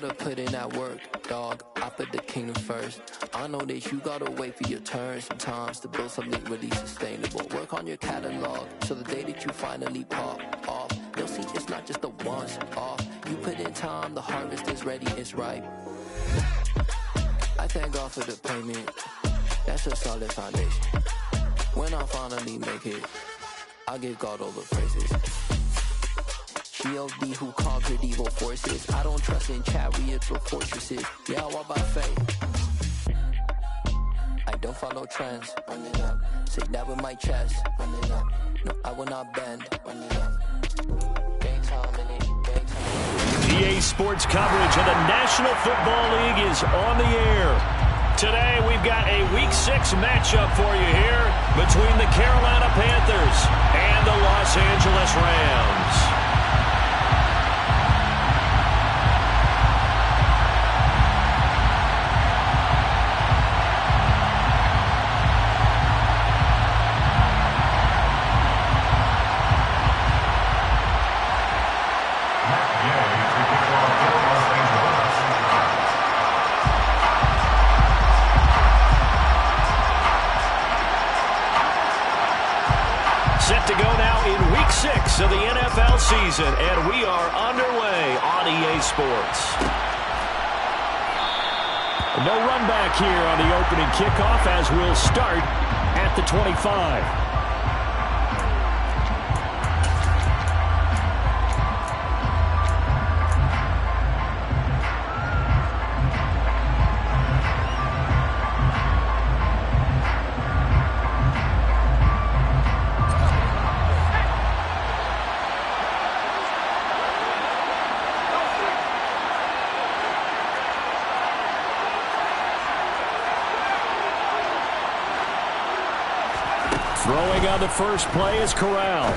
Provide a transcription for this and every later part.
gotta put in that work, dog. I put the kingdom first. I know that you gotta wait for your turn sometimes to build something really sustainable. Work on your catalog, so the day that you finally pop off, they'll see it's not just a once off. You put in time, the harvest is ready, it's ripe. I thank God for the payment, that's a solid foundation. When I finally make it, I give God all the praises. G.O.D. who conquered evil forces. I don't trust in chariots or fortresses. Yeah, I walk by faith. I don't follow trends. Run it up. Say that with my chest. Run it up. No, I will not bend. Run it up. Game time in it. Game time. EA Sports coverage of the National Football League is on the air. Today we've got a Week 6 matchup for you here between the Carolina Panthers and the Los Angeles Rams. Set to go now in Week 6 of the NFL season, and we are underway on EA Sports. No run back here on the opening kickoff as we'll start at the 25. Throwing on the first play is Corral.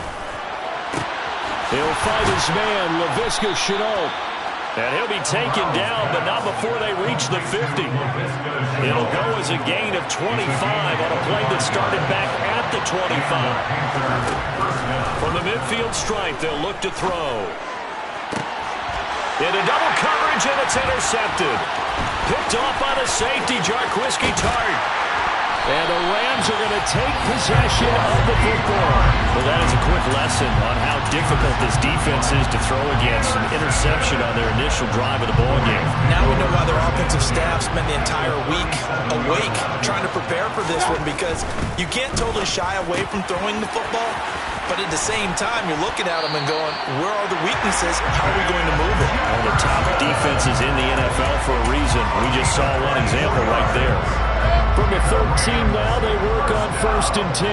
He'll find his man, Laviska Shenault. And he'll be taken down, but not before they reach the 50. It'll go as a gain of 25 on a play that started back at the 25. From the midfield stripe, they'll look to throw. Into double coverage, and it's intercepted. Picked off by the safety, Jarquiski Tart. And the Rams are going to take possession of the football. Well, that is a quick lesson on how difficult this defense is to throw against. An interception on their initial drive of the ballgame. Now we know why their offensive staff spent the entire week awake trying to prepare for this one, because you can't totally shy away from throwing the football, but at the same time, you're looking at them and going, where are the weaknesses? How are we going to move it? One of the top defenses in the NFL for a reason. We just saw one example right there. From the 13 now, they work on 1st and 10.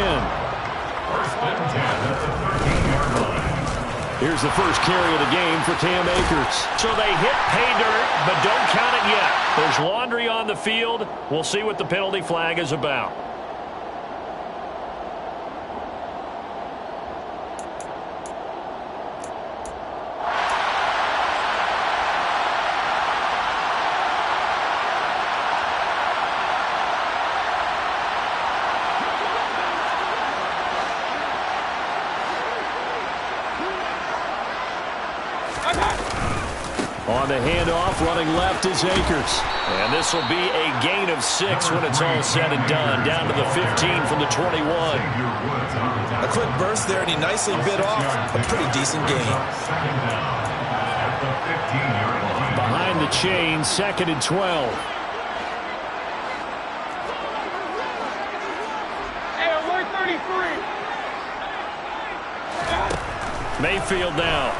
Here's the first carry of the game for Cam Akers. So they hit pay dirt, but don't count it yet. There's laundry on the field. We'll see what the penalty flag is about. On the handoff, running left is Akers. And this will be a gain of 6 when it's all said and done. Down to the 15 from the 21. A quick burst there, and he nicely bit off a pretty decent gain. Behind the chain, 2nd and 12. Hey, alert 33. Mayfield now.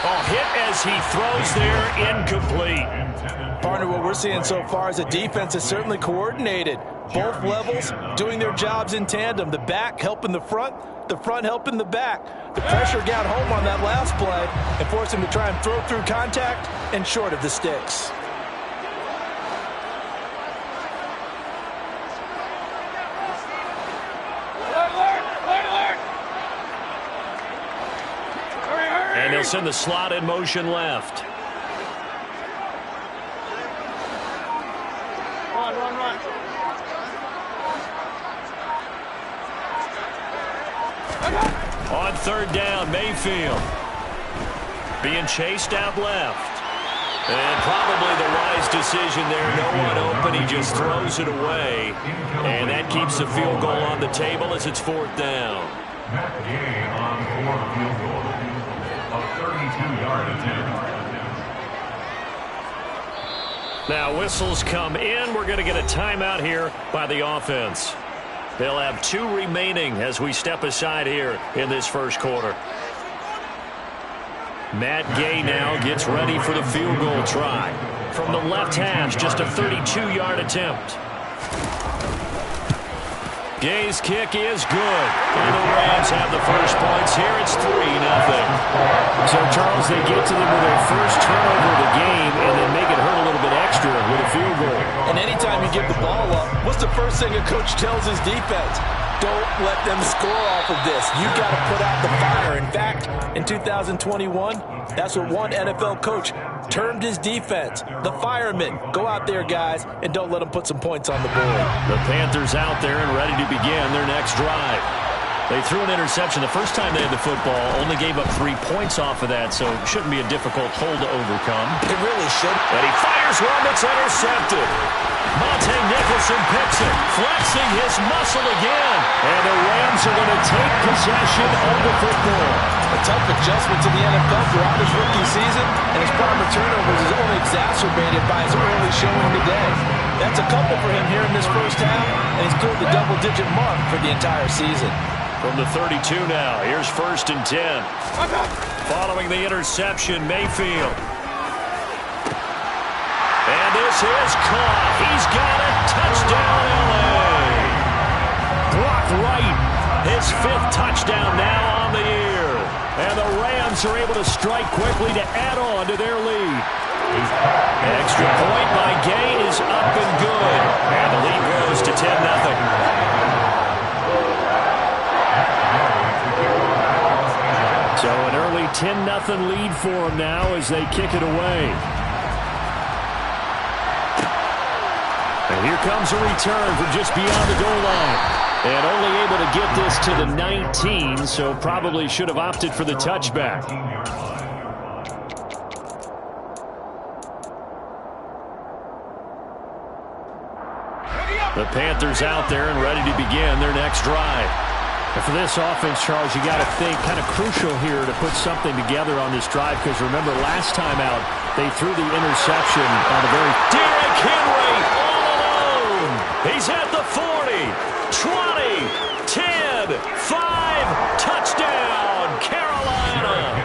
Oh, hit as he throws there, incomplete. Partner, what we're seeing so far is the defense is certainly coordinated. Both levels doing their jobs in tandem. The back helping the front helping the back. The pressure got home on that last play and forced him to try and throw through contact and short of the sticks. And they'll send the slot in motion left. Run. On 3rd down, Mayfield being chased out left. And probably the wise decision there. No one open. He just throws it away. And that keeps the field goal on the table as it's 4th down. Matt Gay on 4 field goal. A 32-yard attempt. Now whistles come in. We're going to get a timeout here by the offense. They'll have 2 remaining as we step aside here in this first quarter. Matt Gay now gets ready for the field goal try. From the left hash, just a 32-yard attempt. Gay's kick is good. And the Rams have the first points here. It's 3-0. So, Charles, they get to them with their first turnover of the game and then make it hurt a little bit extra with a field goal. And anytime you give the ball up, what's the first thing a coach tells his defense? Don't let them score off of this. You got to put out the fire. In fact, in 2021, that's what one NFL coach termed his defense. The firemen. Go out there, guys, and don't let them put some points on the board. The Panthers out there and ready to begin their next drive. They threw an interception the first time they had the football, only gave up 3 points off of that, so it shouldn't be a difficult hole to overcome. It really should. And he fires one that's intercepted. Monte Nicholson picks it, flexing his muscle again. And the Rams are going to take possession of the football. A tough adjustment to the NFL throughout his rookie season, and his problem with turnovers is only exacerbated by his early showing today. That's a couple for him here in this first half, and he's cleared the double-digit mark for the entire season. From the 32 now, here's 1st and 10. Following the interception, Mayfield. And this is caught. He's got it. Touchdown, L.A. Blocked right. His 5th touchdown now on the year. And the Rams are able to strike quickly to add on to their lead. Extra point by Gay is up and good. And the lead grows to 10-0. So an early 10-0 lead for them now as they kick it away. And here comes a return from just beyond the goal line. And only able to get this to the 19, so probably should have opted for the touchback. The Panthers out there and ready to begin their next drive. And for this offense, Charles, you got to think kind of crucial here to put something together on this drive, because remember last time out they threw the interception on the very... Derrick Henry all alone. He's at the 40, 20, 10, 5, touchdown, Carolina.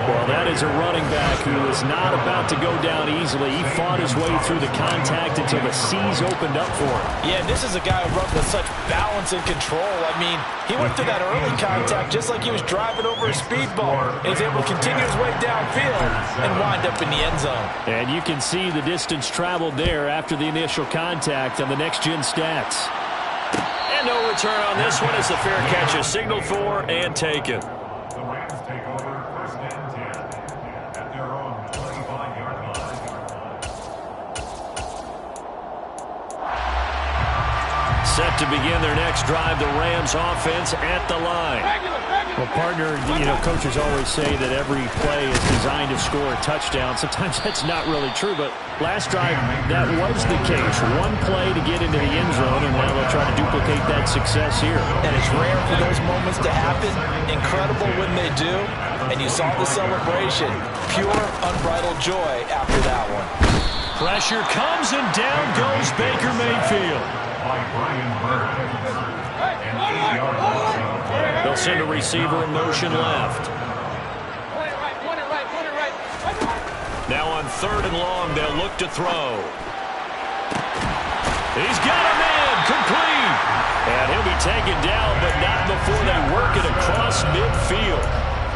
Well, that is a running back who is not about to go down easily. He fought his way through the contact until the seas opened up for him. Yeah, and this is a guy who runs with such balance and control. I mean, he went through that early contact just like he was driving over a speed bump. And he's able to continue his way downfield and wind up in the end zone. And you can see the distance traveled there after the initial contact on the next-gen stats. And no return on this one as the fair catch is signaled for and taken. The Rams take over 1st and 10 at their own 25-yard line. Set to begin their next drive, the Rams offense at the line. Well, partner, coaches always say that every play is designed to score a touchdown. Sometimes that's not really true, but last drive, that was the case. One play to get into the end zone, and now they'll try to duplicate that success here. And it's rare for those moments to happen. Incredible when they do. And you saw the celebration. Pure, unbridled joy after that one. Pressure comes, and down goes Baker Mayfield. By Brian Burns. And 8-yard loss. They'll send a receiver in motion left. Now on 3rd and long, they'll look to throw. He's got him in, complete. And he'll be taken down, but not before they work it across midfield.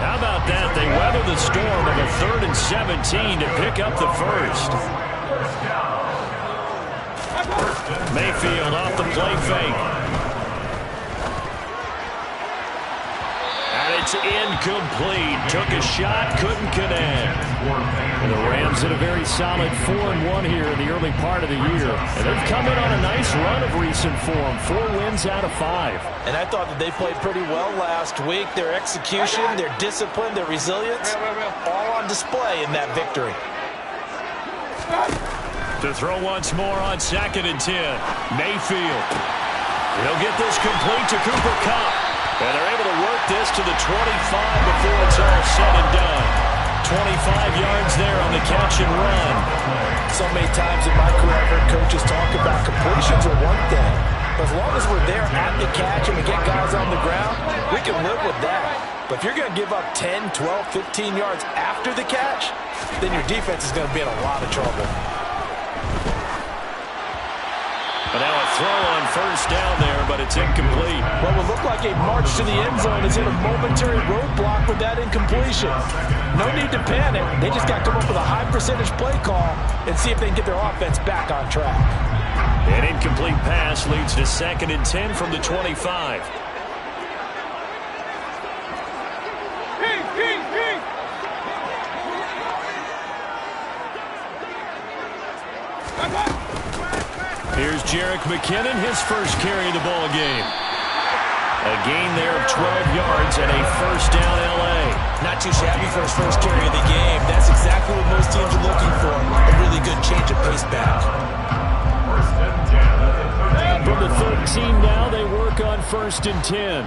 How about that? They weather the storm of a 3rd and 17 to pick up the first. Mayfield off the play fake. And it's incomplete. Took a shot, couldn't connect. And the Rams had a very solid 4-1 here in the early part of the year. And they've come in on a nice run of recent form. 4 wins out of 5. And I thought that they played pretty well last week. Their execution, their discipline, their resilience, all on display in that victory. To throw once more on 2nd and 10. Mayfield. He'll get this complete to Cooper Kupp. And they're able to work this to the 25 before it's all said and done. 25 yards there on the catch and run. So many times in my career, I've heard coaches talk about completions are one thing. But as long as we're there at the catch and we get guys on the ground, we can live with that. But if you're going to give up 10, 12, 15 yards after the catch, then your defense is going to be in a lot of trouble. But now a throw on 1st down there, but it's incomplete. What would look like a march to the end zone is hit a momentary roadblock with that incompletion. No need to panic. They just got to come up with a high percentage play call and see if they can get their offense back on track. An incomplete pass leads to 2nd and 10 from the 25. Here's Jerick McKinnon, his first carry of the ball game. A gain there of 12 yards and a 1st down L.A. Not too shabby for his first carry of the game. That's exactly what most teams are looking for. A really good change of pace back. From the 13 now, they work on 1st and 10.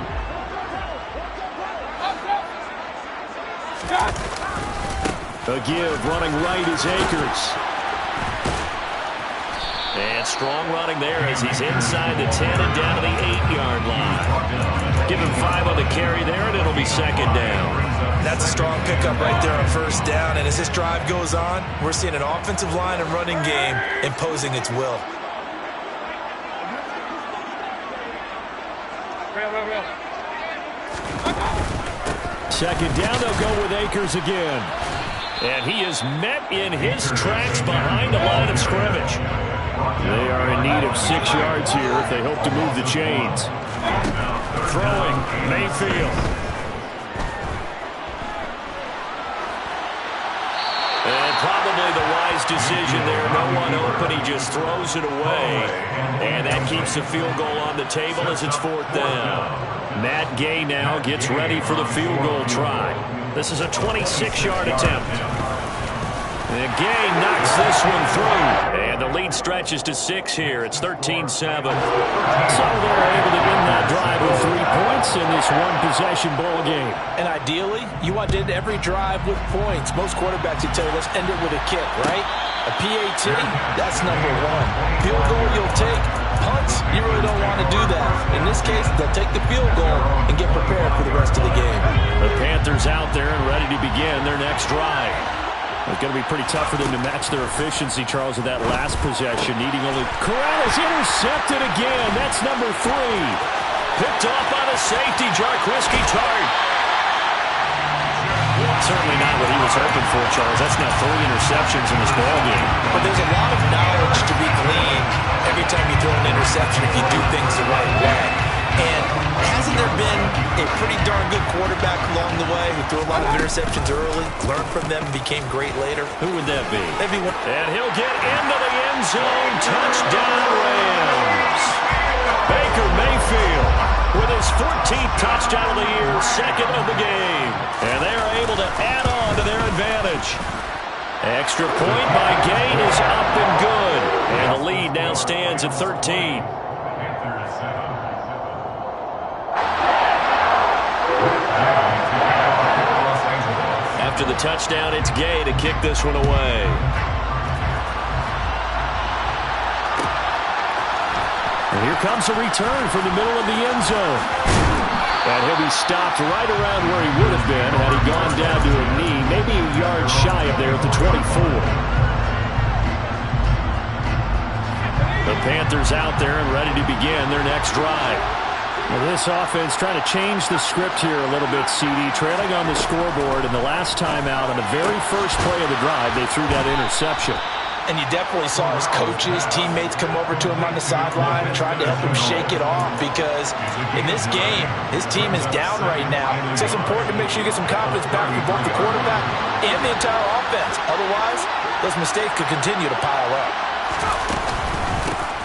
A give running right is Akers. And strong running there as he's inside the 10 and down to the 8-yard line. Give him 5 on the carry there, and it'll be 2nd down. That's a strong pickup right there on 1st down. And as this drive goes on, we're seeing an offensive line and running game imposing its will. Second down, they'll go with Akers again. And he is met in his tracks behind the line of scrimmage. They are in need of 6 yards here if they hope to move the chains. Throwing, Mayfield. And probably the wise decision there. No one open. He just throws it away. And that keeps the field goal on the table as it's 4th down. Matt Gay now gets ready for the field goal try. This is a 26-yard attempt. And Gay knocks this one through. And the lead stretches to 6 here. It's 13-7. So they're able to end that drive with 3 points in this one-possession ball game. And ideally, you want to end every drive with points. Most quarterbacks would tell you, let's end it with a kick, right? A PAT, that's number 1. Field goal you'll take. Punts, you really don't want to do that. In this case, they'll take the field goal and get prepared for the rest of the game. The Panthers out there and ready to begin their next drive. It's going to be pretty tough for them to match their efficiency, Charles, with that last possession, needing only... Corral is intercepted again. That's number 3. Picked off on a safety, Jarkwiski Tart. Certainly not what he was hoping for, Charles. That's now 3 interceptions in this ballgame. But there's a lot of knowledge to be gleaned every time you throw an interception if you do things the right way. And hasn't there been a pretty darn good quarterback along the way who threw a lot of interceptions early, learned from them, and became great later? Who would that be? Maybe one. And he'll get into the end zone. Touchdown, Rams. Baker Mayfield with his 14th touchdown of the year, 2nd of the game. And they are able to add on to their advantage. Extra point by Gay is up and good. And the lead now stands at 13. After the touchdown, it's Gay to kick this one away. And here comes a return from the middle of the end zone. And he'll be stopped right around where he would have been had he gone down to a knee, maybe a yard shy of there at the 24. The Panthers out there and ready to begin their next drive. Well, this offense trying to change the script here a little bit, CD. Trailing on the scoreboard, and the last time out on the very first play of the drive, they threw that interception. And you definitely saw his coaches, teammates come over to him on the sideline, tried to help him shake it off because in this game, his team is down right now. So it's important to make sure you get some confidence back for both the quarterback and the entire offense. Otherwise, those mistakes could continue to pile up.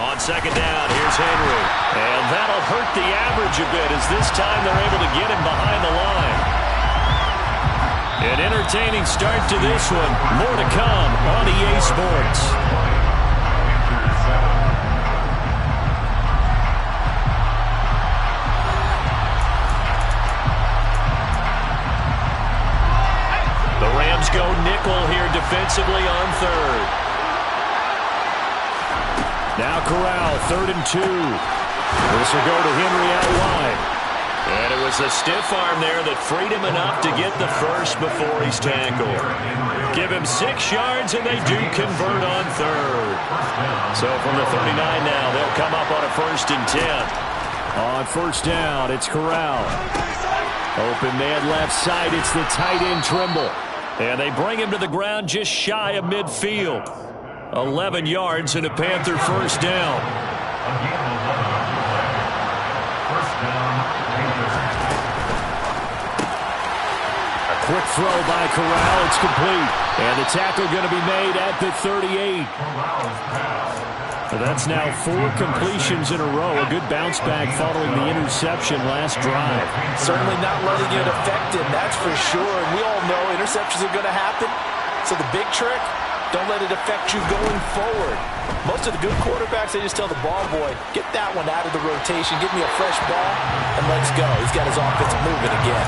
On 2nd down, here's Henry. And that'll hurt the average a bit as this time they're able to get him behind the line. An entertaining start to this one. More to come on EA Sports. The Rams go nickel here defensively on third. Now Corral, 3rd and 2. This will go to Henry out wide. And it was a stiff arm there that freed him enough to get the first before he's tackled. Give him 6 yards, and they do convert on third. So from the 39 now, they'll come up on a 1st and 10. On 1st down, it's Corral. Open man left side, it's the tight end Trimble. And they bring him to the ground just shy of midfield. 11 yards and a Panther 1st down. Quick throw by Corral. It's complete. And the tackle going to be made at the 38. So that's now 4 completions in a row. A good bounce back following the interception last drive. Certainly not letting it affect him, that's for sure. And we all know interceptions are going to happen. So the big trick, don't let it affect you going forward. Most of the good quarterbacks, they just tell the ball boy, get that one out of the rotation, give me a fresh ball, and let's go. He's got his offense moving again.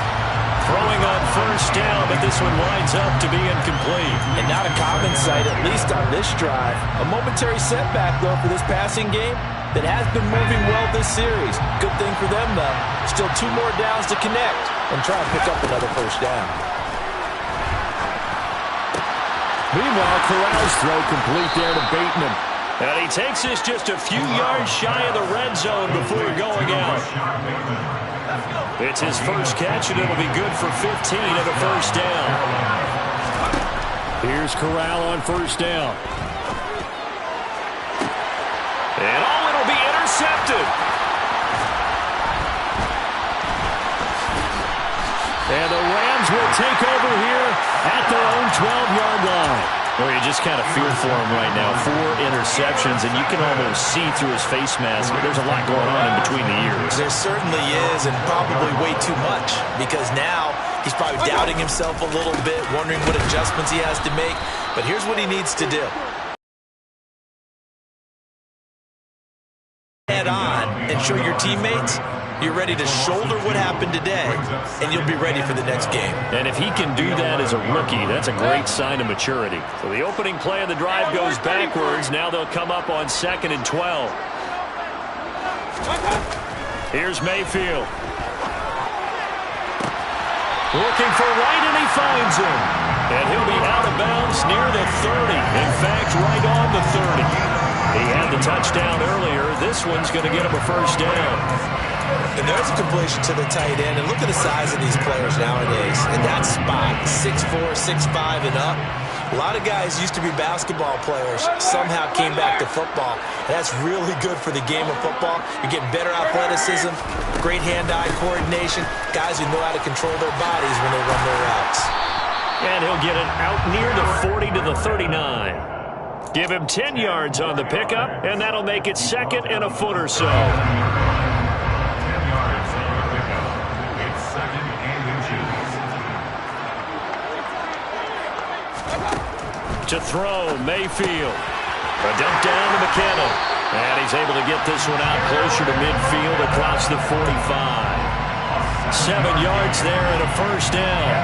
Throwing on 1st down, but this one winds up to be incomplete. And not a common sight, at least on this drive. A momentary setback, though, for this passing game that has been moving well this series. Good thing for them, though. Still 2 more downs to connect and try and pick up another 1st down. Meanwhile, Corral's throw complete there to Bateman. And he takes this just a few yards shy of the red zone before going out. It's his first catch, and it'll be good for 15 and a 1st down. Here's Corral on 1st down. And it'll be intercepted. And the Rams will take over here at their own 12-yard line. Well, you just kind of feel for him right now. 4 interceptions, and you can almost see through his face mask. There's a lot going on in between the ears. There certainly is, and probably way too much, because now he's probably doubting himself a little bit, wondering what adjustments he has to make. But here's what he needs to do. Head on and show your teammates you're ready to shoulder what happened today, and you'll be ready for the next game. And if he can do that as a rookie, that's a great sign of maturity. So the opening play of the drive goes backwards. Now they'll come up on 2nd and 12. Here's Mayfield. Looking for Wright, and he finds him. And he'll be out of bounds near the 30. In fact, right on the 30. He had the touchdown earlier. This one's going to get him a 1st down. And there's a completion to the tight end. And look at the size of these players nowadays. In that spot, 6'4", 6'5", and up. A lot of guys used to be basketball players, somehow came back to football. And that's really good for the game of football. You're getting better athleticism, great hand-eye coordination, guys who know how to control their bodies when they run their routes. And he'll get it out near the 40 to the 39. Give him 10 yards on the pickup, and that'll make it 2nd and a foot or so. To throw, Mayfield. A dump down to McKenna. And he's able to get this one out closer to midfield across the 45. 7 yards there and a 1st down.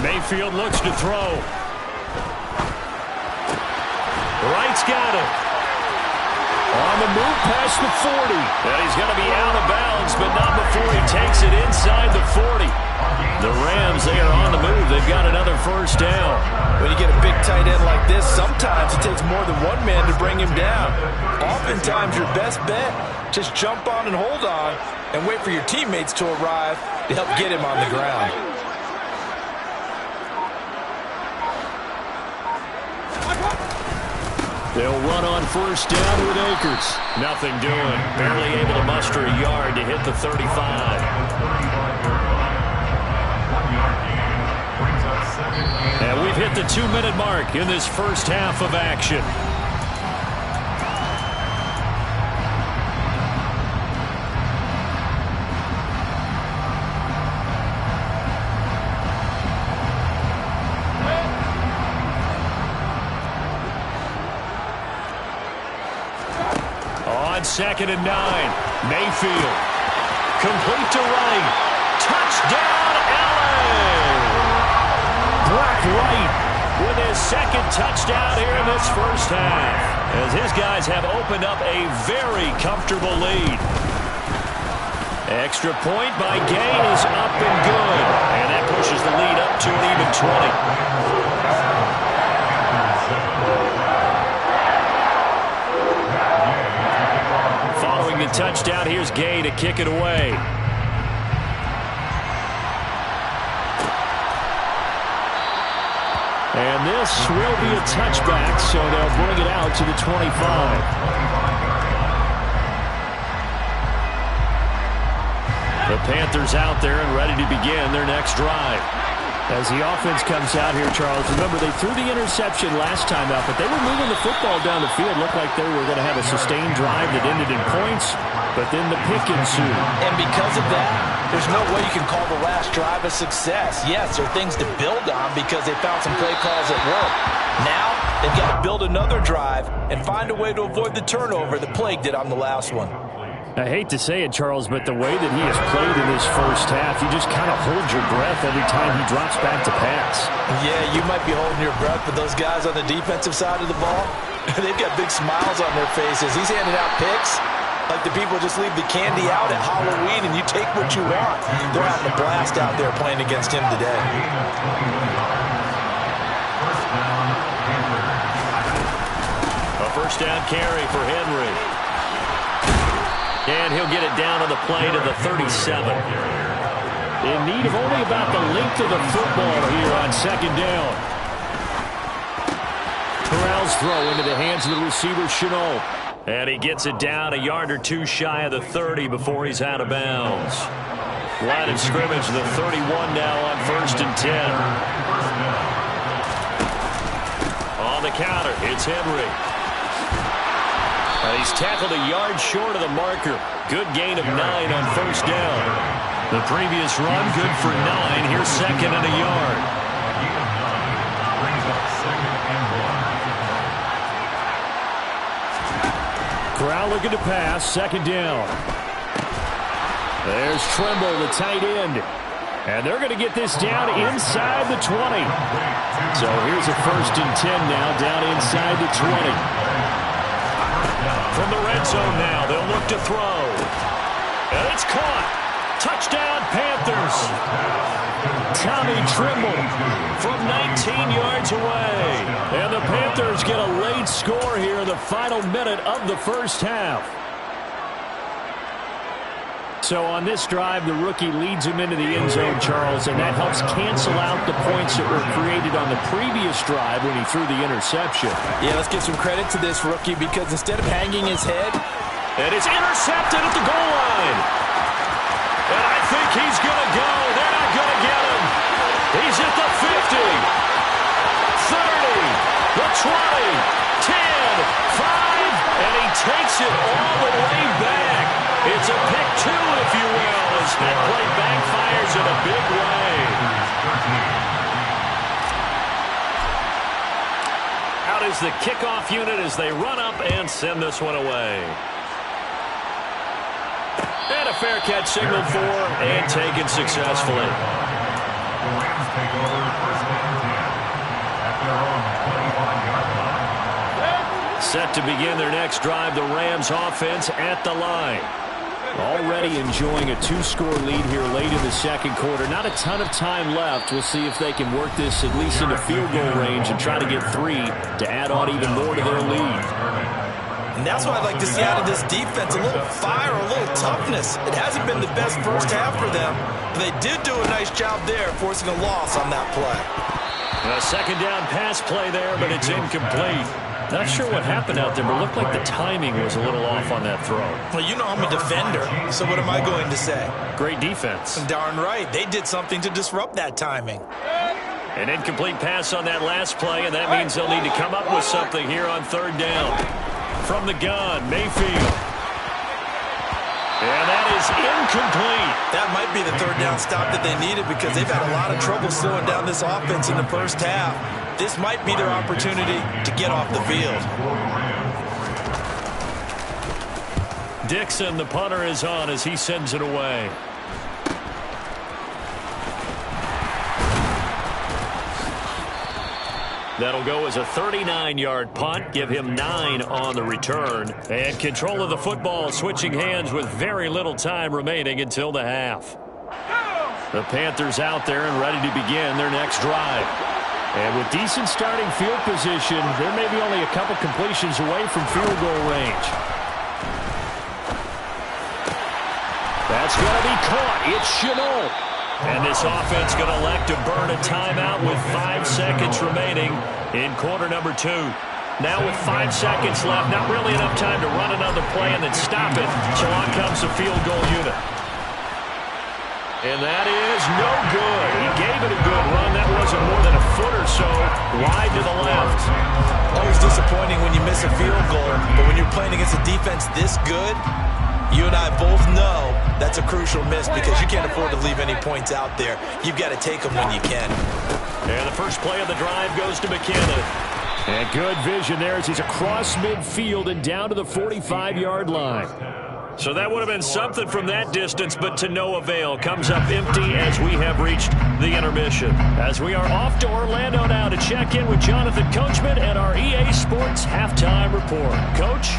Mayfield looks to throw. Wright's got him. On the move past the 40. And he's going to be out of bounds, but not before he takes it inside the 40. The Rams, they are on the move. They've got another 1st down. When you get a big tight end like this, sometimes it takes more than one man to bring him down. Oftentimes, your best bet, just jump on and hold on and wait for your teammates to arrive to help get him on the ground. They'll run on 1st down with Akers. Nothing doing. Barely able to muster a yard to hit the 35. And we've hit the 2-minute mark in this first half of action. on 2nd and 9. Mayfield. Complete to Wright. Touchdown, LA! Brock Wright with his second touchdown here in this first half, as his guys have opened up a very comfortable lead. Extra point by Gay is up and good, and that pushes the lead up to an even 20. Following the touchdown, here's Gay to kick it away. And this will be a touchback, so they'll bring it out to the 25. The Panthers out there and ready to begin their next drive. As the offense comes out here, Charles, remember they threw the interception last time out, but they were moving the football down the field. Looked like they were going to have a sustained drive that ended in points, but then the pick ensued. And because of that, there's no way you can call the last drive a success. Yes, there are things to build on because they found some play calls that work. Now, they've got to build another drive and find a way to avoid the turnover that plagued it on the last one. I hate to say it, Charles, but the way that he has played in this first half, you just kind of hold your breath every time he drops back to pass. Yeah, you might be holding your breath, but those guys on the defensive side of the ball, they've got big smiles on their faces. He's handing out picks like the people just leave the candy out at Halloween and you take what you want. They're having a blast out there playing against him today. A first down carry for Henry. And he'll get it down on the play to the 37. In need of only about the length of the football here on 2nd down. Corral's throw into the hands of the receiver, Chenault. And he gets it down a yard or two shy of the 30 before he's out of bounds. Line of scrimmage, the 31 now on 1st and 10. On the counter, it's Henry. He's tackled a yard short of the marker. Good gain of 9 on 1st down. The previous run, good for 9. Here's 2nd and a yard. Corral looking to pass, 2nd down. There's Trimble, the tight end. And they're going to get this down inside the 20. So here's a 1st and 10 now, down inside the 20. From the red zone now, they'll look to throw. And it's caught. Touchdown, Panthers. Tommy Trimble from 19 yards away. And the Panthers get a late score here in the final minute of the first half. So on this drive, the rookie leads him into the end zone, Charles, and that helps cancel out the points that were created on the previous drive when he threw the interception. Yeah, let's give some credit to this rookie because instead of hanging his head, and it's intercepted at the goal line. And I think he's going to go. They're not going to get him. He's at the 50, 30, the 20, 10, 5, and he takes it all the way back. It's a pick 2, if you will, as that play backfires in a big way. Out is the kickoff unit as they run up and send this one away. And a fair catch signaled for and taken successfully. The Rams take over 1st and 10 at their own 25-yard line. Set to begin their next drive, the Rams offense at the line. Already enjoying a 2-score lead here late in the second quarter. Not a ton of time left. We'll see if they can work this at least into field goal range and try to get 3 to add on even more to their lead. and that's what I'd like to see out of this defense, a little fire, a little toughness. It hasn't been the best first half for them, but they did do a nice job there, forcing a loss on that play. A second down pass play there, but it's incomplete. Not sure what happened out there, but it looked like the timing was a little off on that throw. Well, you know I'm a defender, so what am I going to say? Great defense. Darn right. They did something to disrupt that timing. An incomplete pass on that last play, and that means they'll need to come up with something here on third down. From the gun, Mayfield. And that is incomplete. That might be the third down stop that they needed because they've had a lot of trouble slowing down this offense in the first half. This might be their opportunity to get off the field. Dixon, the punter, is on as he sends it away. That'll go as a 39-yard punt, give him 9 on the return. And control of the football switching hands with very little time remaining until the half. The Panthers out there and ready to begin their next drive. And with decent starting field position, they're maybe only a couple completions away from field goal range. That's going to be caught. It's Chenault. And this offense going to elect to burn a timeout with 5 seconds remaining in quarter number 2. Now with 5 seconds left, not really enough time to run another play and then stop it. So on comes the field goal unit. And that is no good. He gave it a good run. That wasn't more than a foot or so wide to the left. Always disappointing when you miss a field goal, but when you're playing against a defense this good, you and I both know that's a crucial miss because you can't afford to leave any points out there. You've got to take them when you can. And the first play of the drive goes to McKinnon. And good vision there as he's across midfield and down to the 45-yard line. So that would have been something from that distance, but to no avail. Comes up empty as we have reached the intermission. As we are off to Orlando now to check in with Jonathan Coachman and our EA Sports Halftime Report. Coach?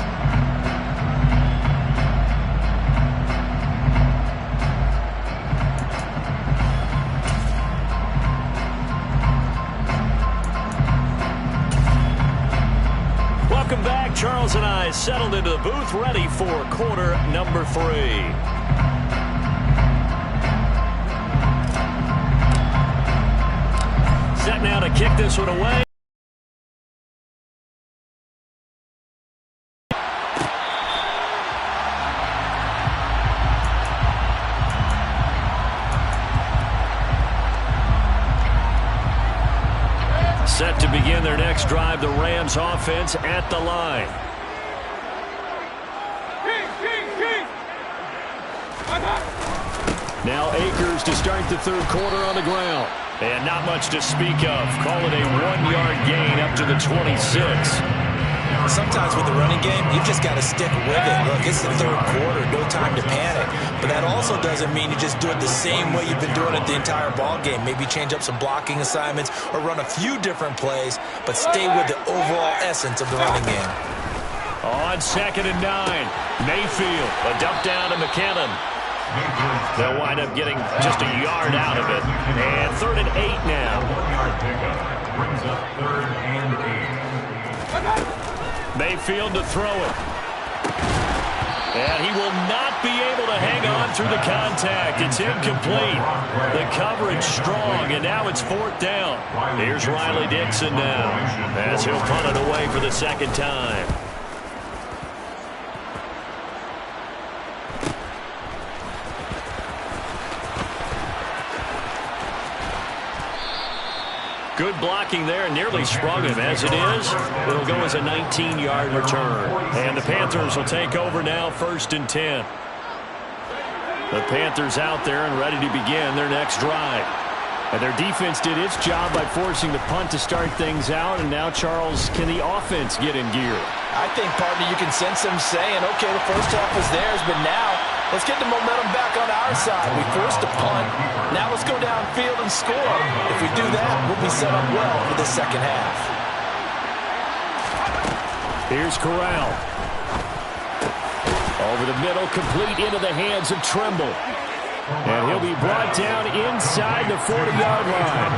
Welcome back. Charles and I settled into the booth, ready for quarter number 3. Set now to kick this one away. Set to begin their next drive, the Rams offense at the line. Now Akers to start the third quarter on the ground. And not much to speak of. Call it a 1-yard gain up to the 26. Sometimes with the running game, you've just got to stick with it. Look, it's the third quarter, no time to panic. But that also doesn't mean you just do it the same way you've been doing it the entire ball game. Maybe change up some blocking assignments or run a few different plays, but stay with the overall essence of the running game. On 2nd and 9, Mayfield, a dump down to McKinnon. They'll wind up getting just a yard out of it. And 3rd and 8 now. 1-yard pickup brings up 3rd and 8. Mayfield to throw it. And he will not be able to hang on through the contact. It's incomplete. The coverage strong, and now it's 4th down. Here's Riley Dixon now as he'll punt it away for the second time. Good blocking there, nearly sprung him. As it is, it'll go as a 19-yard return. And the Panthers will take over now, 1st and 10. The Panthers out there and ready to begin their next drive. And their defense did its job by forcing the punt to start things out. And now, Charles, can the offense get in gear? I think, partner, you can sense them saying, okay, the first half was theirs, but now let's get the momentum back on our side. We forced a punt. Now let's go downfield and score. If we do that, we'll be set up well for the second half. Here's Corral. Over the middle, complete into the hands of Trimble. And he'll be brought down inside the 40-yard line.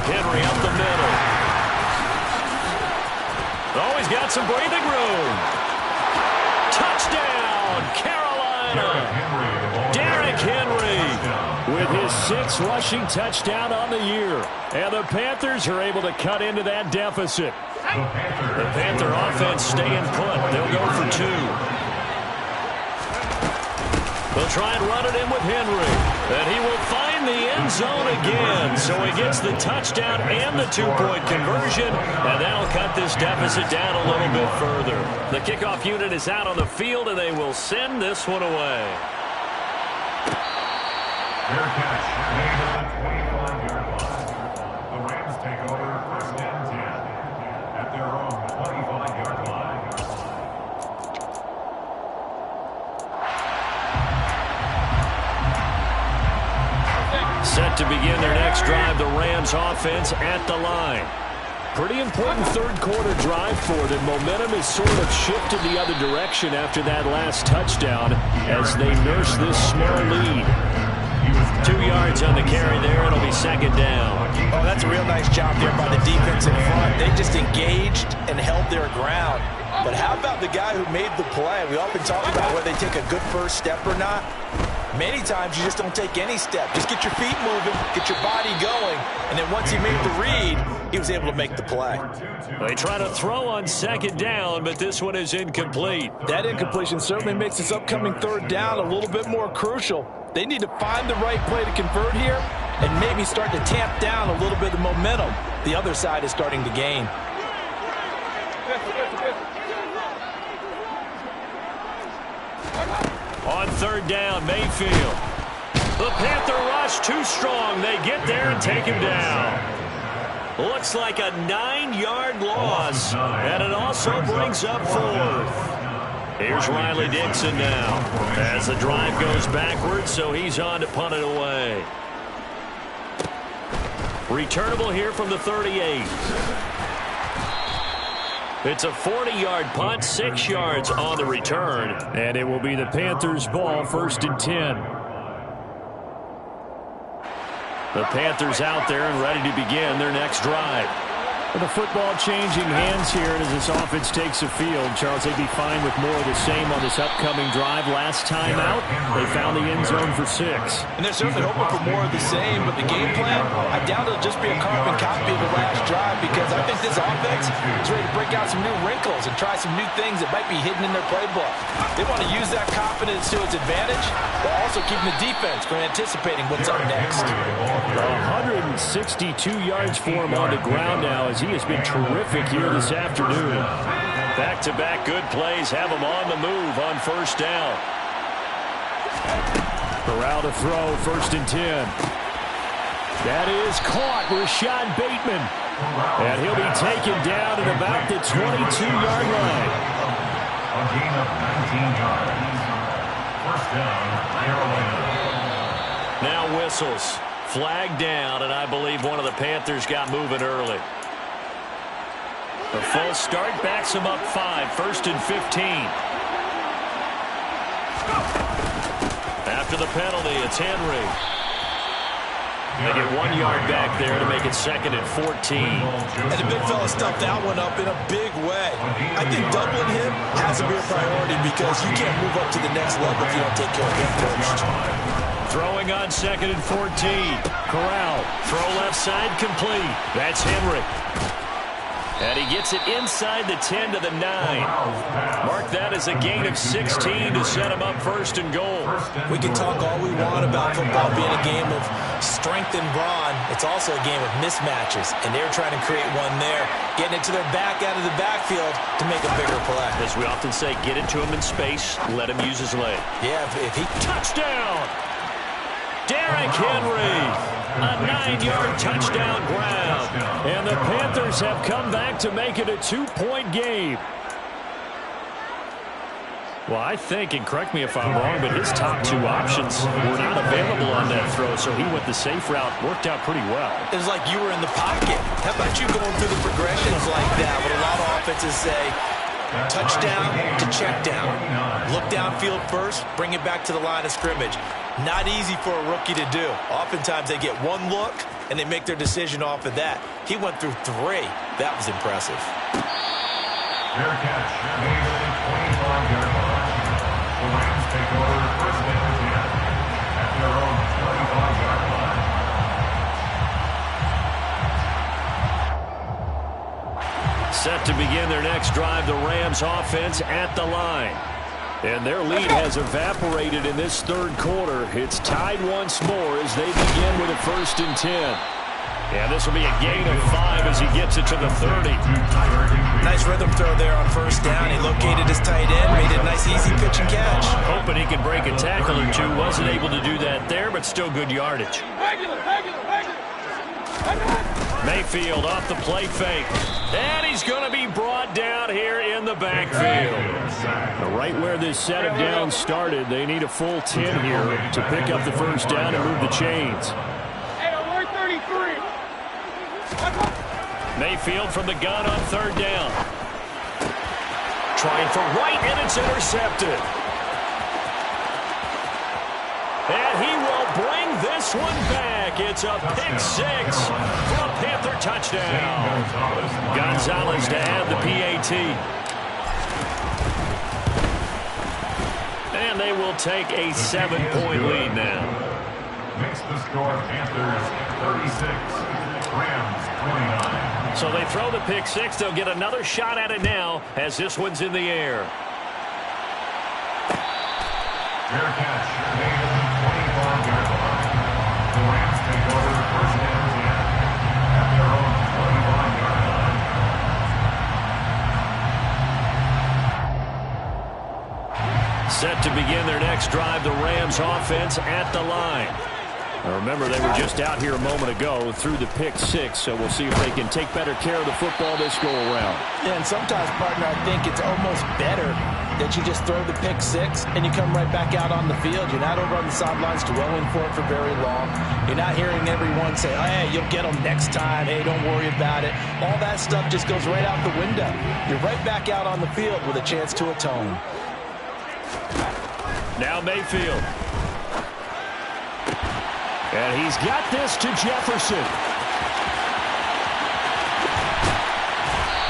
Henry up the middle. Oh, he's got some breathing room. Touchdown, Carolina. Derrick Henry with his 6th rushing touchdown on the year. And the Panthers are able to cut into that deficit. The Panther offense staying put. They'll go for 2. They'll try and run it in with Henry. And he will find the end zone again. So he gets the touchdown and the 2-point conversion. And that'll cut this deficit down a little bit further. The kickoff unit is out on the field, and they will send this one away. Fair catch made at the 25-yard line. The Rams take over 1st and 10 at their own 25-yard line. Set to begin their next drive, the Rams offense at the line. Pretty important third quarter drive for them. Momentum has sort of shifted the other direction after that last touchdown as they nurse this small lead. 2 yards on the carry there. It'll be second down. Oh, that's a real nice job there by the defense in front. They just engaged and held their ground. But how about the guy who made the play? We often talk about whether they take a good first step or not. Many times you just don't take any step. Just get your feet moving, get your body going, and then once he made the read, he was able to make the play. They try to throw on second down, but this one is incomplete. That incompletion certainly makes this upcoming third down a little bit more crucial. They need to find the right play to convert here and maybe start to tamp down a little bit of momentum the other side is starting to gain. On third down, Mayfield. The Panther rush too strong. They get there and take him down. Looks like a 9-yard loss, and it also brings up fourth. Here's Riley Dixon now as the drive goes backwards, so he's on to punt it away. Returnable here from the 38. It's a 40-yard punt, 6 yards on the return. And it will be the Panthers' ball, 1st and 10. The Panthers out there and ready to begin their next drive. With the football changing hands here as this offense takes the field, Charles, they'd be fine with more of the same on this upcoming drive. Last time out, they found the end zone for 6. And they're certainly hoping for more of the same, but the game plan, I doubt it'll just be a carbon copy of the last drive because I think this offense is ready to break out some new wrinkles and try some new things that might be hidden in their playbook. They want to use that confidence to its advantage while also keeping the defense from anticipating what's up next. 162 yards for him on the ground now as he has been terrific here this afternoon. Back-to-back good plays have him on the move on first down. Corral to throw, 1st and 10. That is caught, Rashad Bateman. And he'll be taken down at about the 22-yard line. A gain of 19 yards. First down, Carolina. Now whistles. Flag down, and I believe one of the Panthers got moving early. The false start backs him up 5, 1st and 15. After the penalty, it's Henry. They get 1 yard back there to make it 2nd and 14. And the big fella stuffed that one up in a big way. I think doubling him has to be a priority because you can't move up to the next level if you don't take care of him first. Throwing on 2nd and 14. Corral. Throw left side complete. That's Henry. And he gets it inside the 10 to the 9. Mark that as a gain of 16 to set him up 1st and goal. We can talk all we want about football being a game of strength and brawn. It's also a game of mismatches, and they're trying to create one there, getting it to their back out of the backfield to make a bigger play. As we often say, get it to him in space, let him use his leg. Yeah, if he... Touchdown! Derrick Henry! A 9-yard touchdown grab. And the Panthers have come back to make it a 2-point game. Well, I think, and correct me if I'm wrong, but his top 2 options were not available on that throw, so he went the safe route. Worked out pretty well. It was like you were in the pocket. How about you going through the progressions like that? What a lot of offenses say, touchdown to check down. Look downfield first, bring it back to the line of scrimmage. Not easy for a rookie to do. Oftentimes they get one look and they make their decision off of that. He went through 3. That was impressive. Fair catch. Made at the 25-yard line. The Rams take over 1st and 10 at their own 25-yard line. Set to begin their next drive, the Rams offense at the line. And their lead has evaporated in this third quarter. It's tied once more as they begin with a 1st and 10. And this will be a gain of 5 as he gets it to the 30. Nice rhythm throw there on 1st down. He located his tight end, made it a nice easy pitch and catch. Hoping he could break a tackle or two. Wasn't able to do that there, but still good yardage. Mayfield off the play fake. And he's going to be brought down here in the backfield. Right where this set of downs started, they need a full 10 here to pick up the 1st down and move the chains. Mayfield from the gun on third down. Trying for right, and it's intercepted. And he will bring this one back. It's a pick six for a Panther touchdown. Gonzalez to add the PAT. And they will take a 7-point lead now. Makes the score Panthers 36, Rams 29. So they throw the pick six. They'll get another shot at it now as this one's in the air. Fair catch made at the 25-yard line. The Rams take over first and 10 at their own 25-yard line. Set to begin their next drive, the Rams offense at the line. Now remember, they were just out here a moment ago through the pick six, so we'll see if they can take better care of the football this go around. Yeah, and sometimes, partner, I think it's almost better that you just throw the pick six and you come right back out on the field. You're not over on the sidelines dwelling for it for very long. You're not hearing everyone say, oh, hey, you'll get them next time. Hey, don't worry about it. All that stuff just goes right out the window. You're right back out on the field with a chance to atone. Now Mayfield. And he's got this to Jefferson.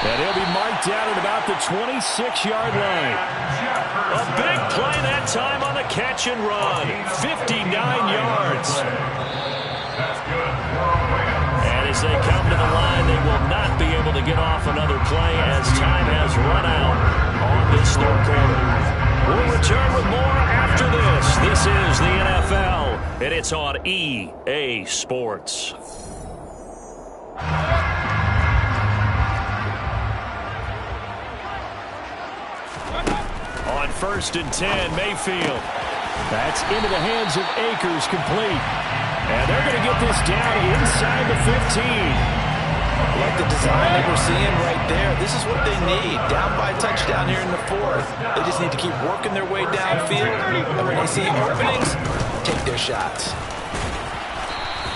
And he'll be marked down at about the 26-yard line. A big play that time on the catch and run. 59 yards. And as they come to the line, they will not be able to get off another play as time has run out on this third quarter. We'll return with more after this. This is the NFL, and it's on EA Sports. On 1st and 10, Mayfield. That's into the hands of Akers, complete. And they're going to get this down inside the 15. I like the design that we're seeing right there. This is what they need. Down by a touchdown here in the fourth. They just need to keep working their way downfield. And when they see openings, take their shots.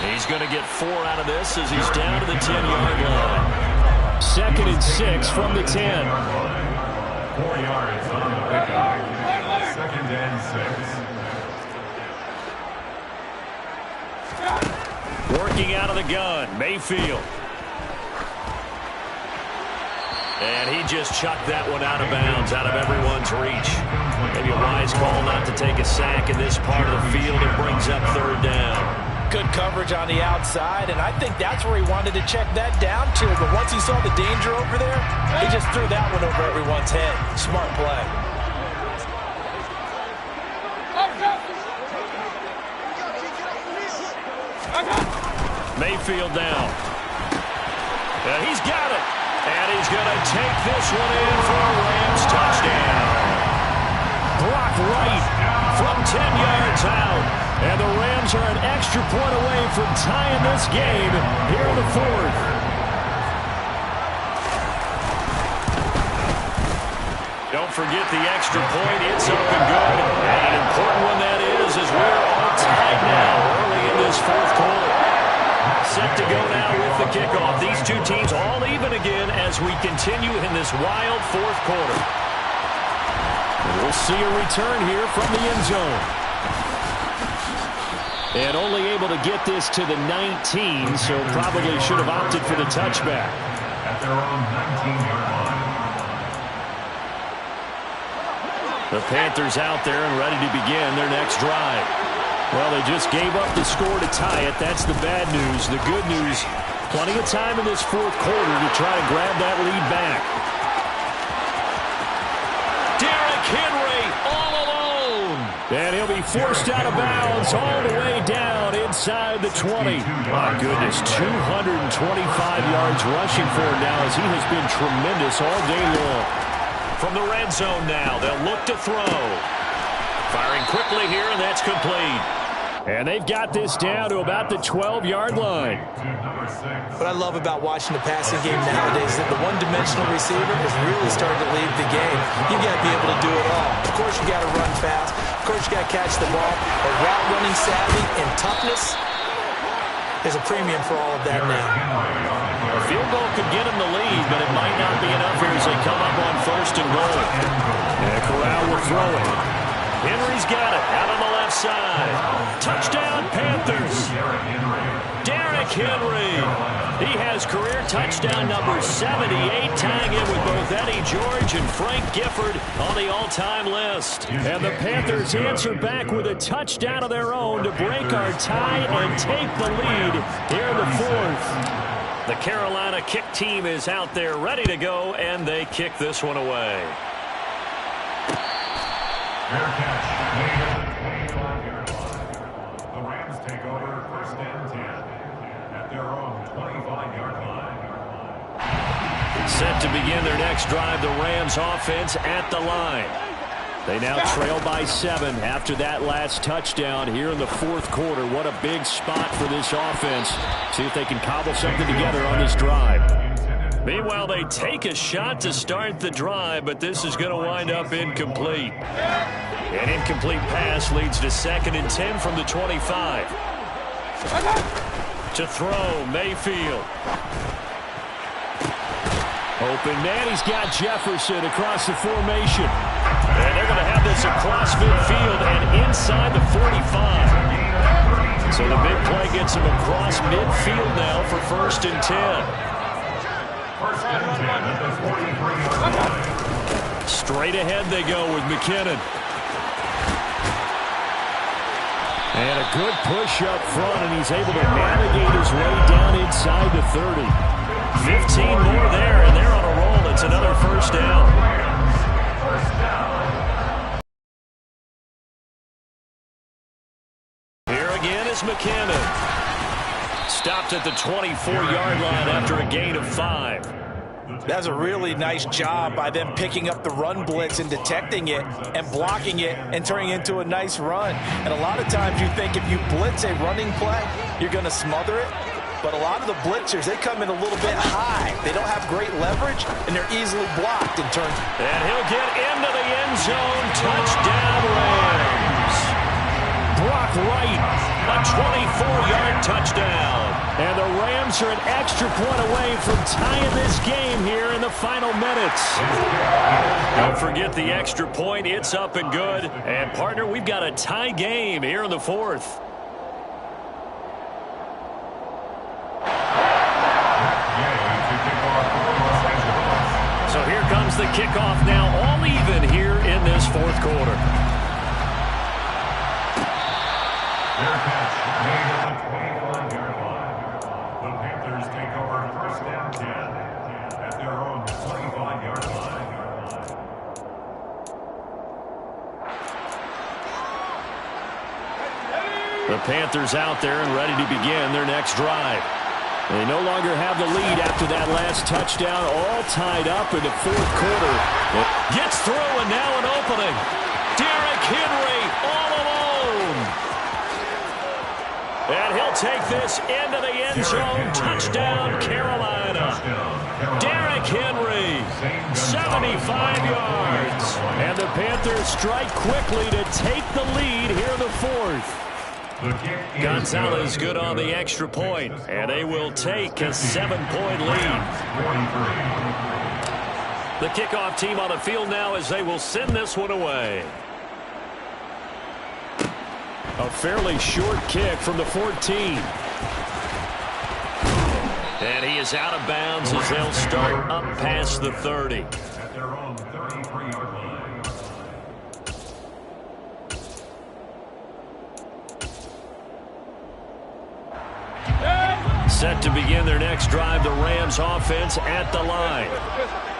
He's going to get 4 out of this as he's down to the 10-yard line. 2nd and 6 from the 10. 4 yards on the pickup. 2nd and 6. Working out of the gun, Mayfield. And he just chucked that one out of bounds, out of everyone's reach. Maybe a wise call not to take a sack in this part of the field. It brings up 3rd down. Good coverage on the outside, and I think that's where he wanted to check that down to. But once he saw the danger over there, he just threw that one over everyone's head. Smart play. Mayfield down. And he's got it. And he's going to take this one in for a Rams touchdown. Block right from 10 yards out. And the Rams are an extra point away from tying this game here in the 4th. Don't forget the extra point. It's up and good. And an important one that is as we're all tied now early in this 4th quarter. Set to go now with the kickoff. These two teams all even again as we continue in this wild 4th quarter. And we'll see a return here from the end zone. And only able to get this to the 19, so probably should have opted for the touchback. At their own 19-yard line. The Panthers out there and ready to begin their next drive. Well, they just gave up the score to tie it. That's the bad news. The good news, plenty of time in this 4th quarter to try to grab that lead back. Derrick Henry all alone. And he'll be forced out of bounds all the way down inside the 20. My goodness, 225 yards rushing for him now as he has been tremendous all day long. From the red zone now, they'll look to throw. Firing quickly here, and that's complete. And they've got this down to about the 12-yard line. What I love about watching the passing game nowadays is that the one-dimensional receiver is really starting to lead the game. You've got to be able to do it all. Of course, you got to run fast. Of course, you got to catch the ball. But route running savvy and toughness, is a premium for all of that now. A field goal could get him the lead, but it might not be enough here as they come up on 1st and goal. And Corral will throw it. Henry's got it out on the left side. Touchdown, Panthers. Derrick Henry. He has career touchdown number 78, tying in with both Eddie George and Frank Gifford on the all-time list. And the Panthers answer back with a touchdown of their own to break our tie and take the lead here in the 4th. The Carolina kick team is out there ready to go, and they kick this one away. Fair catch made at the 25-yard line. The Rams take over 1st and 10 at their own 25-yard line. Set to begin their next drive, the Rams offense at the line. They now trail by 7 after that last touchdown here in the 4th quarter. What a big spot for this offense. See if they can cobble something together on this drive. Meanwhile, they take a shot to start the drive, but this is going to wind up incomplete. An incomplete pass leads to 2nd and 10 from the 25. To throw, Mayfield. Open man, he's got Jefferson across the formation. And they're going to have this across midfield and inside the 45. So the big play gets him across midfield now for 1st and 10. 1st and 10 at the 43-yard line. Straight ahead they go with McKinnon. And a good push up front, and he's able to navigate his way down inside the 30. 15 more there, and they're on a roll. It's another 1st down. Here again is McKinnon. Stopped at the 24-yard line after a gain of 5. That's a really nice job by them picking up the run blitz and detecting it and blocking it and turning it into a nice run. And a lot of times you think if you blitz a running play, you're going to smother it. But a lot of the blitzers, they come in a little bit high. They don't have great leverage, and they're easily blocked in turn. And he'll get into the end zone. Touchdown, Rams. Brock Wright, a 24-yard touchdown. And the Rams are an extra point away from tying this game here in the final minutes. Don't forget the extra point. It's up and good. And, partner, we've got a tie game here in the 4th. So here comes the kickoff now, all even here in this 4th quarter. Fair catch made at the 25-yard line. The Panthers take over 1st and 10 at their own 25-yard line. The Panthers out there and ready to begin their next drive. They no longer have the lead after that last touchdown, all tied up in the 4th quarter. Gets through, and now an opening. Derrick Henry all alone. And he'll take this into the end zone. Touchdown, Carolina. Derrick Henry, 75 yards. And the Panthers strike quickly to take the lead here in the 4th. Gonzalez good on the extra point, and they will take a 7-point lead. The kickoff team on the field now as they will send this one away. A fairly short kick from the 14. And he is out of bounds as they'll start up past the 30. At their own 33-yard line. Set to begin their next drive, the Rams offense at the line.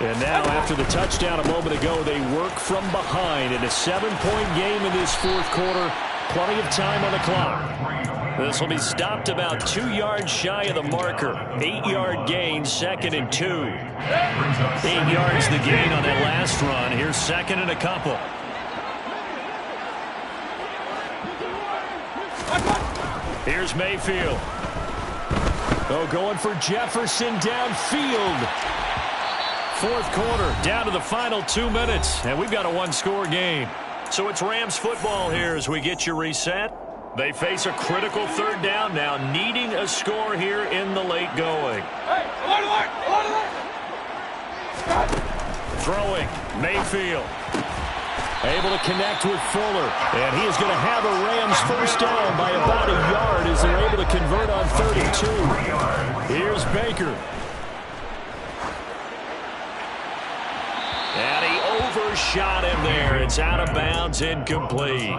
And now after the touchdown a moment ago, they work from behind in a 7-point game in this 4th quarter. Plenty of time on the clock. This will be stopped about 2 yards shy of the marker. 8-yard gain, 2nd and 2. 8 yards the gain on that last run. Here's 2nd and a couple. Here's Mayfield. Oh, going for Jefferson downfield. 4th quarter, down to the final 2 minutes, and we've got a 1-score game. So it's Rams football here as we get you reset. They face a critical third down now, needing a score here in the late going. Throwing, Mayfield. Able to connect with Fuller. And he is going to have a Rams first down by about a yard as they're able to convert on 32. Here's Baker. And he overshot him there. It's out of bounds, incomplete.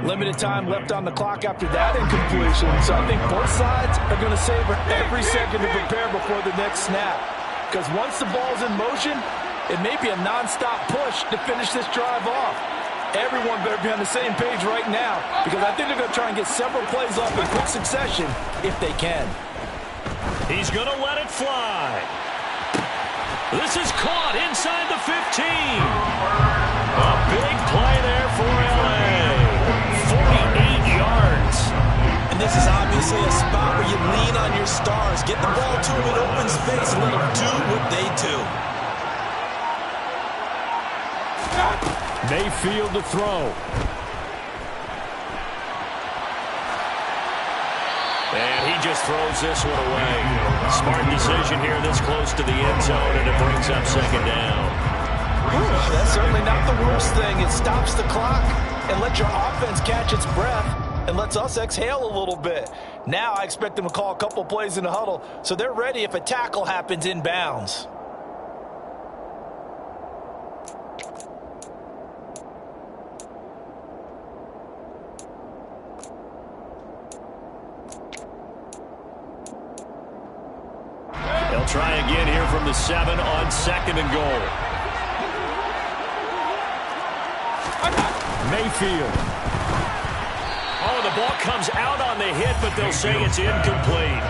Limited time left on the clock after that incompletion. So I think both sides are going to savor every second to prepare before the next snap. Because once the ball's in motion, it may be a non-stop push to finish this drive off. Everyone better be on the same page right now, because I think they're going to try and get several plays off in quick succession if they can. He's going to let it fly. This is caught inside the 15. A big play there for L.A. 48 yards. And this is obviously a spot where you lean on your stars. Get the ball to them in open space and let them do what they do. Mayfield to throw. And he just throws this one away. Smart decision here this close to the end zone, and it brings up second down. That's certainly not the worst thing. It stops the clock and lets your offense catch its breath and lets us exhale a little bit. Now I expect them to call a couple plays in the huddle so they're ready if a tackle happens inbounds. They'll try again here from the 7 on second and goal. Mayfield. Oh, the ball comes out on the hit, but they'll say it's incomplete.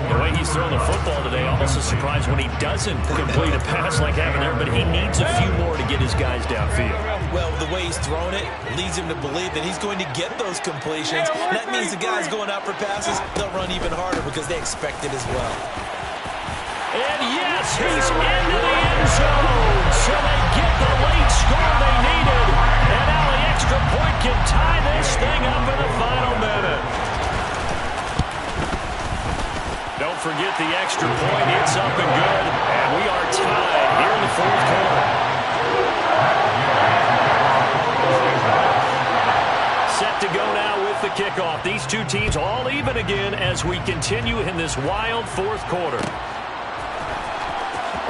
The way he's throwing the football today, almost a surprise when he doesn't complete a pass like having there, but he needs a few more to get his guys downfield. Well, the way he's thrown it leads him to believe that he's going to get those completions. That means the guys going out for passes, they'll run even harder because they expect it as well. And yes, he's into the end zone. So they get the late score they needed. And now the extra point can tie this thing up in the final minute. Don't forget the extra point. It's up and good. And we are tied here in the fourth quarter. Set to go now with the kickoff. These two teams all even again as we continue in this wild fourth quarter.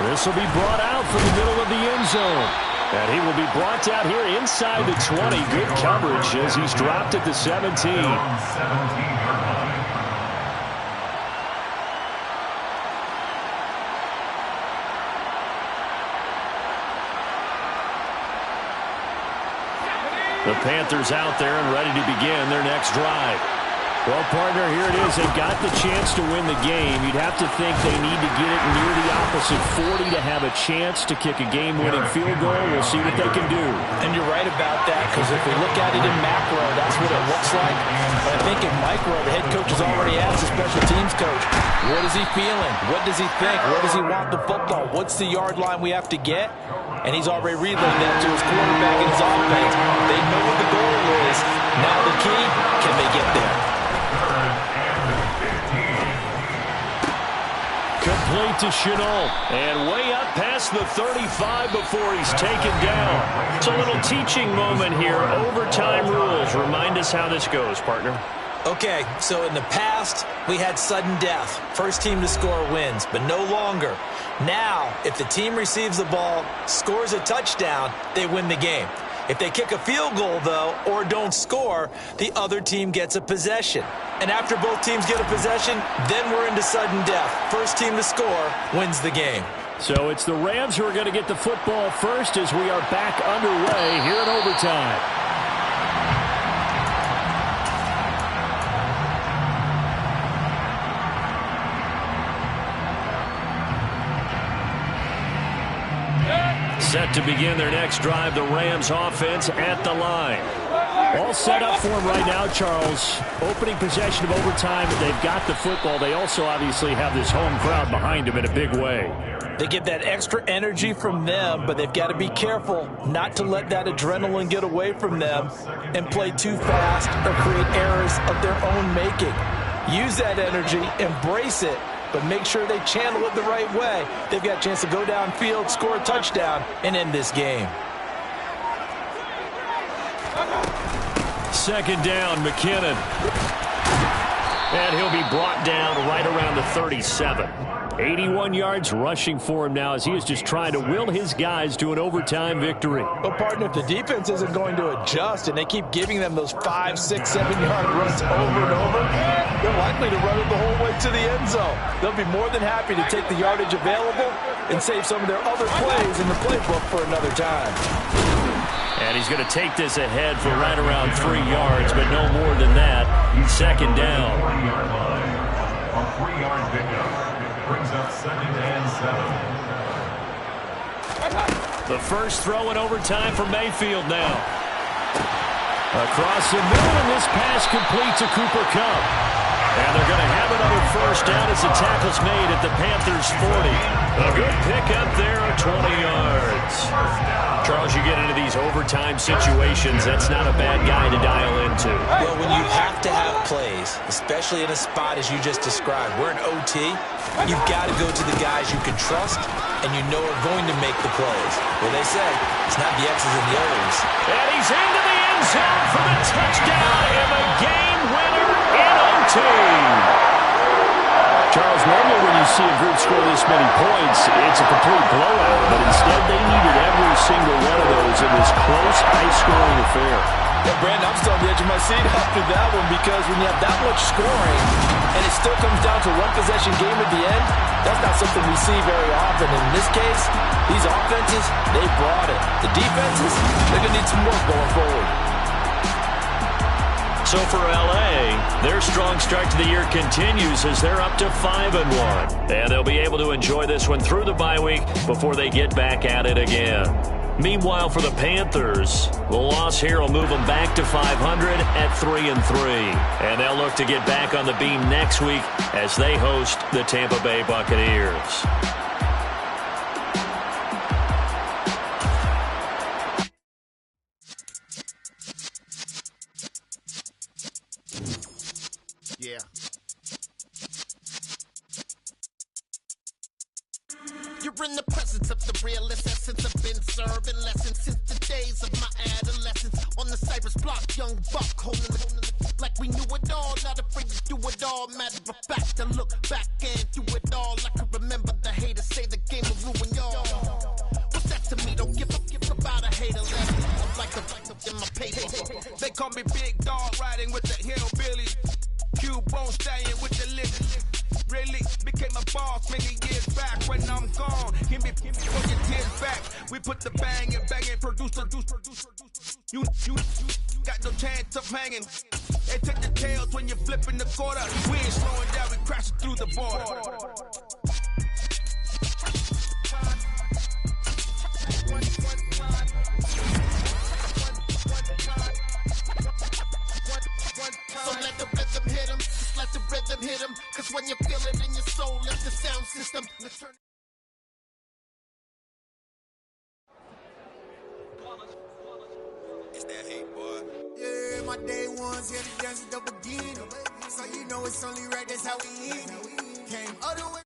This will be brought out from the middle of the end zone. And he will be brought down here inside the 20. Good coverage as he's dropped at the 17. The Panthers out there and ready to begin their next drive. Well, partner, here it is. They got the chance to win the game. You'd have to think they need to get it near the opposite 40 to have a chance to kick a game-winning field goal. We'll see what they can do. And you're right about that, because if we look at it in macro, that's what it looks like. But I think in micro, the head coach has already asked the special teams coach, what is he feeling? What does he think? Where does he want the football? What's the yard line we have to get? And he's already relaying that to his quarterback and his offense. They know what the goal is. Now the key, can they get there? Complete to Chenault. And way up past the 35 before he's taken down. It's a little teaching moment here. Overtime rules. Remind us how this goes, partner. Okay, so in the past, we had sudden death. First team to score wins, but no longer. Now, if the team receives the ball, scores a touchdown, they win the game. If they kick a field goal, though, or don't score, the other team gets a possession. And after both teams get a possession, then we're into sudden death. First team to score wins the game. So it's the Rams who are going to get the football first as we are back underway here in overtime. Set to begin their next drive, the Rams offense at the line. All set up for him right now, Charles. Opening possession of overtime. They've got the football. They also obviously have this home crowd behind them in a big way. They get that extra energy from them, but they've got to be careful not to let that adrenaline get away from them and play too fast or create errors of their own making. Use that energy, embrace it, but make sure they channel it the right way. They've got a chance to go downfield, score a touchdown, and end this game. Second down, McKinnon. And he'll be brought down right around the 37. 81 yards rushing for him now as he is just trying to will his guys to an overtime victory. Well, partner, if the defense isn't going to adjust and they keep giving them those 5, 6, 7-yard runs over and over, they're likely to run it the whole way to the end zone. They'll be more than happy to take the yardage available and save some of their other plays in the playbook for another time. And he's going to take this ahead for right around 3 yards, but no more than that. Second down. On 3-yard pickup. Brings up 2nd and 7. The first throw in overtime for Mayfield now. Across the middle, and this pass complete to Cooper Kupp. And they're going to have another first down as the tackle's made at the Panthers' 40. A good pickup there at 20 yards. Charles, you get into these overtime situations, that's not a bad guy to dial into. Well, when you have to have plays, especially in a spot as you just described, we're in OT, you've got to go to the guys you can trust and you know are going to make the plays. Well, they say it's not the X's and the O's. And he's into the end zone for the touchdown and the game winner in OT. Charles, normally when you see a group score this many points, it's a complete blowout. But instead, they needed every single one of those in this close, high-scoring affair. Yeah, Brandon, I'm still on the edge of my seat after that one because when you have that much scoring and it still comes down to one-possession game at the end, that's not something we see very often. In this case, these offenses, they brought it. The defenses, they're going to need some work going forward. So for LA, their strong start to the year continues as they're up to 5-1. And they'll be able to enjoy this one through the bye week before they get back at it again. Meanwhile, for the Panthers, the loss here will move them back to 500 at 3-3. And they'll look to get back on the beam next week as they host the Tampa Bay Buccaneers. Yeah. You're in the presence of the realest essence. I've been serving lessons since the days of my adolescence. On the Cypress block, young buck holding the like we knew it all. Not afraid to do it all. Matter of fact, I look back and do it all. I can remember the haters say the game will ruin y'all. What's that to me? Don't give about a hater. I'm like the in my paper. They call me Big Dog, riding with the hillbillies. Q-Bone staying with the list. Really became a boss many years back. When I'm gone, give me for your tears back. We put the bang and produce. You got no chance of hanging. They take the tails when you're flipping the quarter. We ain't slowing down, we crashing through the border. So let the rhythm hit him, just let the rhythm hit him. Cause when you feel it in your soul, let the sound system turn. It's that hate, boy. Yeah, my day ones here to dance at the beginning. So you know it's only right, that's how we eat. Came all the way.